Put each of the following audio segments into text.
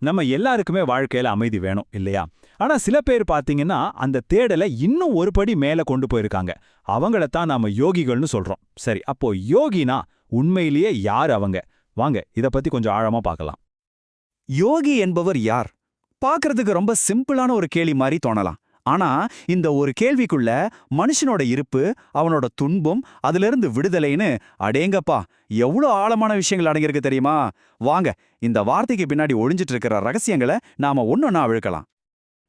நம்ம எல்லாருக்குமே வாழ்க்கையில அமைதி வேணும் இல்லையா? ஆனா சில பேர் பாத்தீங்கன்னா அந்த தேடலை இன்னும் ஒரு படி மேல கொண்டு போயிருக்காங்க. அவங்கள தான் நாம யோகிகள்னு சொல்றோம். சரி, அப்போ யோகினா உண்மையிலேயே யார் அவங்க? வாங்க இத பத்தி கொஞ்சம் ஆழமா பார்க்கலாம். யோகி என்பவர் யார்? பார்க்கறதுக்கு ரொம்ப சிம்பிளான ஒரு கேள்வி மாதிரி தோணலாம். ஆனா இந்த ஒரு கேள்விக்குள்ள மனுஷனோட இருப்பு, அவனோட துன்பம், அதிலிருந்து விடுதலைன்னு அடேங்கப்பா எவ்வளோ ஆழமான விஷயங்கள் அடங்கியிருக்கு தெரியுமா? வாங்க இந்த வார்த்தைக்கு பின்னாடி ஒளிஞ்சிட்டு இருக்கிற ரகசியங்களை நாம ஒன்னொன்னா அவிழ்க்கலாம்.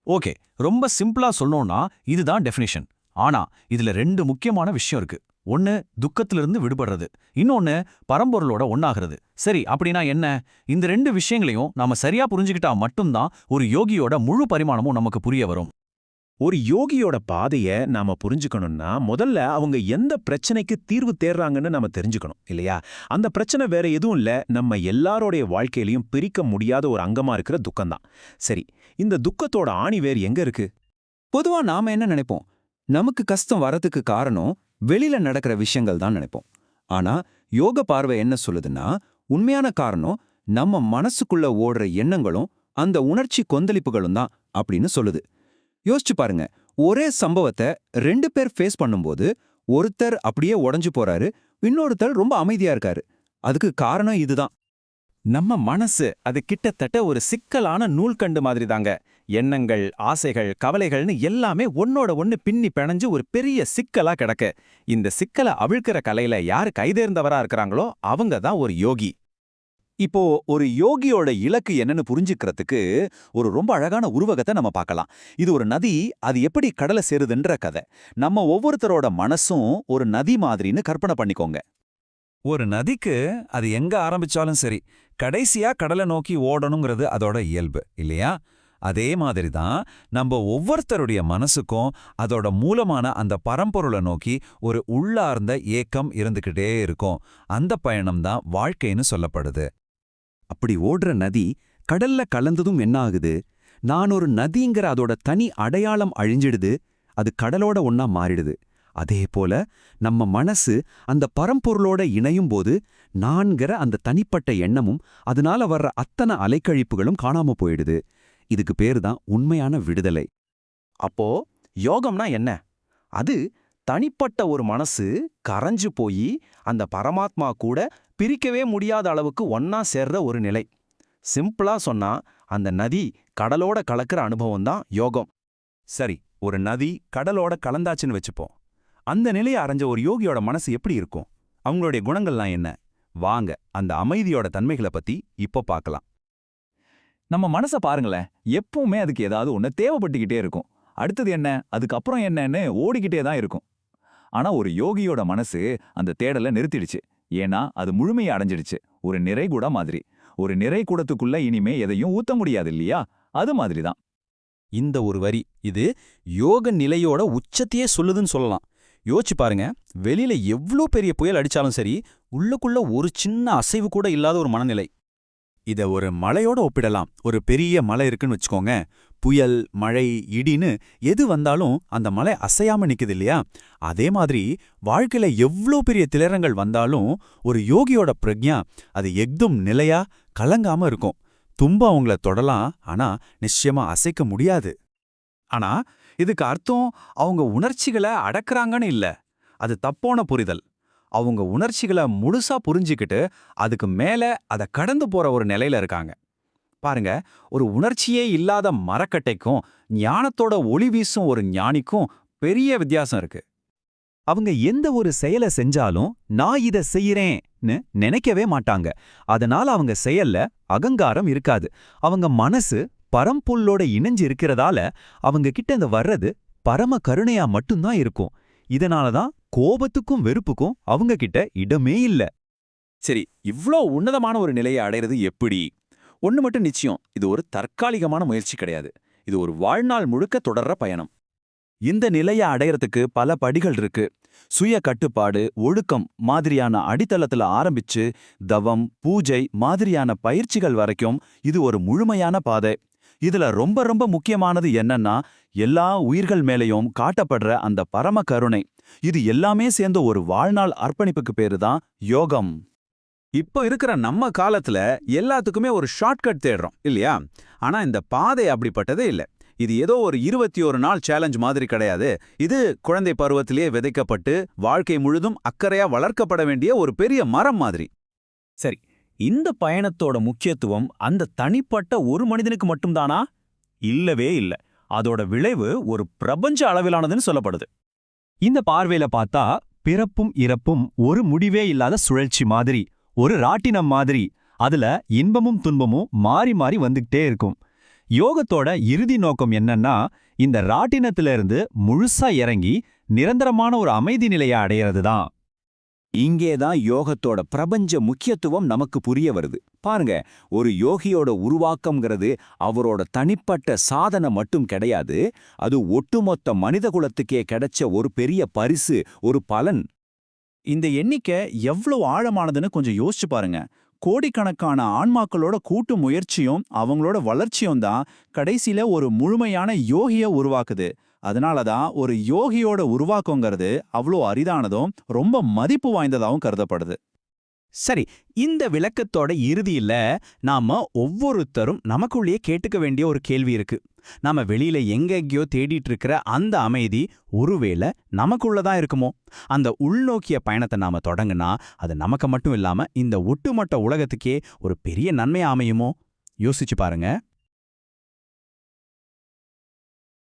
ஓகே, ரொம்ப சிம்பிளா சொல்லணும்னா இதுதான் டெஃபினிஷன். ஆனா இதுல ரெண்டு முக்கியமான விஷயம் இருக்கு. ஒன்னு துக்கத்திலிருந்து விடுபடுறது, இன்னொன்னு பரம்பொருளோட ஒண்ணாகிறது. சரி, அப்படின்னா என்ன? இந்த ரெண்டு விஷயங்களையும் நாம சரியா புரிஞ்சுக்கிட்டா மட்டும்தான் ஒரு யோகியோட முழு பரிமாணமும் நமக்கு புரிய வரும். ஒரு யோகியோட பாதைய நாம புரிஞ்சுக்கணும்னா முதல்ல அவங்க எந்த பிரச்சனைக்கு தீர்வு தேடுறாங்கன்னு நாம தெரிஞ்சுக்கணும் இல்லையா? அந்த பிரச்சனை வேற எதுவும் இல்ல, நம்ம எல்லாரோடைய வாழ்க்கையிலையும் பிரிக்க முடியாத ஒரு அங்கமா இருக்கிற துக்கம்தான். சரி, இந்த துக்கத்தோட ஆணிவேர் எங்க இருக்கு? பொதுவா நாம என்ன நினைப்போம்? நமக்கு கஷ்டம் வரதுக்கு காரணம் வெளியில நடக்கிற விஷயங்கள் தான் நினைப்போம். ஆனா யோக பார்வை என்ன சொல்லுதுன்னா, உண்மையான காரணம் நம்ம மனசுக்குள்ள ஓடுற எண்ணங்களும் அந்த உணர்ச்சி கொந்தளிப்புகளும் தான் அப்படின்னு சொல்லுது. யோசிச்சு பாருங்க, ஒரே சம்பவத்தை ரெண்டு பேர் ஃபேஸ் பண்ணும்போது ஒருத்தர் அப்படியே உடைஞ்சு போறாரு, இன்னொருத்தர் ரொம்ப அமைதியா இருக்காரு. அதுக்கு காரணம் இதுதான். நம்ம மனசு அது கிட்டத்தட்ட ஒரு சிக்கலான நூல்கண்டு மாதிரி தாங்க. எண்ணங்கள், ஆசைகள், கவலைகள்னு எல்லாமே ஒன்னோட ஒன்னு பின்னி பிணைஞ்சு ஒரு பெரிய சிக்கலா கிடக்கு. இந்த சிக்கலை அவிழ்க்கிற கலையில யாரு கைதேர்ந்தவரா இருக்கிறாங்களோ அவங்க தான் ஒரு யோகி. இப்போ ஒரு யோகியோட இலக்கு என்னன்னு புரிஞ்சுக்கிறதுக்கு ஒரு ரொம்ப அழகான உருவகத்தை நம்ம பார்க்கலாம். இது ஒரு நதி, அது எப்படி கடலை சேருதுன்ற கதை. நம்ம ஒவ்வொருத்தரோட மனசும் ஒரு நதி மாதிரின்னு கற்பனை பண்ணிக்கோங்க. ஒரு நதிக்கு அது எங்க ஆரம்பிச்சாலும் சரி, கடைசியா கடலை நோக்கி ஓடணுங்கிறது அதோட இயல்பு இல்லையா? அதே மாதிரி தான் நம்ம ஒவ்வொருத்தருடைய மனசுக்கும் அதோட மூலமான அந்த பரம்பொருளை நோக்கி ஒரு உள்ளார்ந்த ஏக்கம் இருந்துகிட்டே இருக்கும். அந்த பயணம் தான் வாழ்க்கைன்னு சொல்லப்படுது. அப்படி ஓடுற நதி கடல்ல கலந்ததும் என்ன ஆகுது? நான் ஒரு நதிங்கிற அதோட தனி அடையாளம் அழிஞ்சிடுது, அது கடலோட ஒன்னா மாறிடுது. அதே போல நம்ம மனசு அந்த பரம்பொருளோட இணையும் போது நான்கிற அந்த தனிப்பட்ட எண்ணமும் அதனால வர்ற அத்தனை அலைக்கழிப்புகளும் காணாம போயிடுது. இதுக்கு பேரு தான் உண்மையான விடுதலை. அப்போ யோகம்னா என்ன? அது தனிப்பட்ட ஒரு மனசு கரைஞ்சு போய் அந்த பரமாத்மா கூட பிரிக்கவே முடியாத அளவுக்கு ஒன்னா சேர்ற ஒரு நிலை. சிம்பிளா சொன்னா அந்த நதி கடலோட கலக்கிற அனுபவம் தான் யோகம். சரி, ஒரு நதி கடலோட கலந்தாச்சுன்னு வச்சுப்போம். அந்த நிலையை அடைஞ்ச ஒரு யோகியோட மனசு எப்படி இருக்கும்? அவங்களுடைய குணங்கள்லாம் என்ன? வாங்க அந்த அமைதியோட தன்மைகளை பத்தி இப்போ பார்க்கலாம். நம்ம மனசை பாருங்களேன், எப்பவுமே அதுக்கு ஏதாவது ஒன்று தேவைப்பட்டுக்கிட்டே இருக்கும். அடுத்தது என்ன, அதுக்கப்புறம் என்னன்னு ஓடிக்கிட்டே தான் இருக்கும். ஆனா ஒரு யோகியோட மனசு அந்த தேடலை நிறுத்திடுச்சு. ஏன்னா அது முழுமையை அடைஞ்சிடுச்சு. ஒரு நிறைகுட மாதிரி. ஒரு நிறைகுடத்துக்குள்ள இனிமே எதையும் ஊத்த முடியாது இல்லையா? அது மாதிரி தான் இந்த ஒரு வரி, இது யோக நிலையோட உச்சத்தையே சொல்லுதுன்னு சொல்லலாம். யோசிச்சு பாருங்க, வெளியில எவ்ளோ பெரிய புயல் அடிச்சாலும் சரி, உள்ளுக்குள்ள ஒரு சின்ன அசைவு கூட இல்லாத ஒரு மனநிலை. இத ஒரு மலையோட ஒப்பிடலாம். ஒரு பெரிய மலை இருக்குன்னு வச்சுக்கோங்க. புயல், மழை, இடின்னு எது வந்தாலும் அந்த மலை அசையாம நிக்குது இல்லையா? அதே மாதிரி வாழ்க்கையில எவ்ளோ பெரிய திலரங்கள் வந்தாலும் ஒரு யோகியோட பிரக்ஞா அது எக்தும் நிலையா கலங்காம இருக்கும். துன்பம் அவங்கள தொடலாம், ஆனா நிச்சயமா அசைக்க முடியாது. ஆனா இதுக்கு அர்த்தம் அவங்க உணர்ச்சிகளை அடக்குறாங்கன்னு இல்ல. அது தப்பான புரிதல். அவங்க உணர்ச்சிகளை முழுசா புரிஞ்சுக்கிட்டு அதுக்கு மேல அதை கடந்து போற ஒரு நிலையில இருக்காங்க. பாருங்க, ஒரு உணர்ச்சியே இல்லாத மரக்கட்டைக்கும் ஞானத்தோட ஒளி வீசும் ஒரு ஞானிக்கும் பெரிய வித்தியாசம் இருக்கு. அவங்க எந்த ஒரு செயலை செஞ்சாலும் நான் இதை செய்யறேன்னு நினைக்கவே மாட்டாங்க. அதனால அவங்க செயல்ல அகங்காரம் இருக்காது. அவங்க மனசு பரம்பொருளோட இணைஞ்சு இருக்கிறதால அவங்க கிட்ட இந்த வர்றது பரம கருணையா மட்டும்தான் இருக்கும். இதனாலதான் கோபத்துக்கும் வெறுப்புக்கும் அவங்க கிட்ட இடமே இல்ல. சரி, இவ்ளோ உன்னதமான ஒரு நிலையை அடையிறது எப்படி? ஒண்ணு மட்டும் நிச்சயம், இது ஒரு தற்காலிகமான முயற்சி கிடையாது. இது ஒரு வாழ்நாள் முழுக்க தொடர்ற பயணம். இந்த நிலையை அடையறதுக்கு பல படிகள் இருக்கு. சுய கட்டுப்பாடு, ஒழுக்கம் மாதிரியான அடித்தளத்துல ஆரம்பிச்சு தவம், பூஜை மாதிரியான பயிற்சிகள் வரைக்கும் இது ஒரு முழுமையான பாதை. இதுல ரொம்ப ரொம்ப முக்கியமானது என்னன்னா, எல்லா உயிர்கள் மேலேயும் காட்டப்படுற அந்த பரம கருணை. இது எல்லாமே சேர்ந்த ஒரு வாழ்நாள் அர்ப்பணிப்புக்கு பேரு தான் யோகம். இப்போ இருக்கிற நம்ம காலத்துல எல்லாத்துக்குமே ஒரு ஷார்ட்கட் தேடுறோம் இல்லையா? ஆனா இந்த பாதை அப்படிப்பட்டதே இல்ல. இது ஏதோ ஒரு 21 நாள் சேலஞ்ச் மாதிரி கிடையாது. இது குழந்தை பருவத்திலேயே விதைக்கப்பட்டு வாழ்க்கை முழுதும் அக்கறையா வளர்க்கப்பட வேண்டிய ஒரு பெரிய மரம் மாதிரி. சரி, இந்த பயணத்தோட முக்கியத்துவம் அந்த தனிப்பட்ட ஒரு மனிதனுக்கு மட்டும்தானா? இல்லவே இல்ல. அதோட விளைவு ஒரு பிரபஞ்ச அளவிலானதுன்னு சொல்லப்படுது. இந்த பார்வையில பார்த்தா பிறப்பும் இறப்பும் ஒரு முடிவே இல்லாத சுழற்சி மாதிரி, ஒரு ராட்டினம் மாதிரி. அதுல இன்பமும் துன்பமும் மாறி மாறி வந்துகிட்டே இருக்கும். யோகத்தோட இறுதி நோக்கம் என்னன்னா, இந்த ராட்டினத்திலிருந்து முழுசா இறங்கி நிரந்தரமான ஒரு அமைதி நிலையை அடையிறது தான். இங்கேதான் யோகத்தோட பிரபஞ்ச முக்கியத்துவம் நமக்கு புரிய வருது. பாருங்க, ஒரு யோகியோட உருவாக்கம்ங்கிறது அவரோட தனிப்பட்ட சாதனை மட்டும் கிடையாது. அது ஒட்டுமொத்த மனிதகுலத்துக்கே கிடைச்ச ஒரு பெரிய பரிசு, ஒரு பலன். இந்த எண்ணிக்கை எவ்வளவு ஆழமானதுன்னு கொஞ்சம் யோசிச்சு பாருங்க. கோடிக்கணக்கான ஆன்மாக்களோட கூட்டு முயற்சியும் அவங்களோட வளர்ச்சியும் தான் கடைசியில ஒரு முழுமையான யோகிய உருவாக்குது. அதனாலதான் ஒரு யோகியோட உருவாக்கங்கிறது அவ்வளோ அரிதானதும் ரொம்ப மதிப்பு வாய்ந்ததாகவும் கருதப்படுது. சரி, இந்த விளக்கத்தோட இறுதியில நாம ஒவ்வொருத்தரும் நமக்குள்ளேயே கேட்டுக்க வேண்டிய ஒரு கேள்வி இருக்கு. நாம வெளியில எங்கெங்கயோ தேடிட்டு இருக்கிற அந்த அமைதி ஒருவேளை நமக்குள்ளதான் இருக்குமோ? அந்த உள்நோக்கிய பயணத்தை நாம தொடங்குனா அது நமக்கு மட்டும் இல்லாம இந்த ஒட்டுமொத்த உலகத்துக்கே ஒரு பெரிய நன்மை அமையுமோ? யோசிச்சு பாருங்க.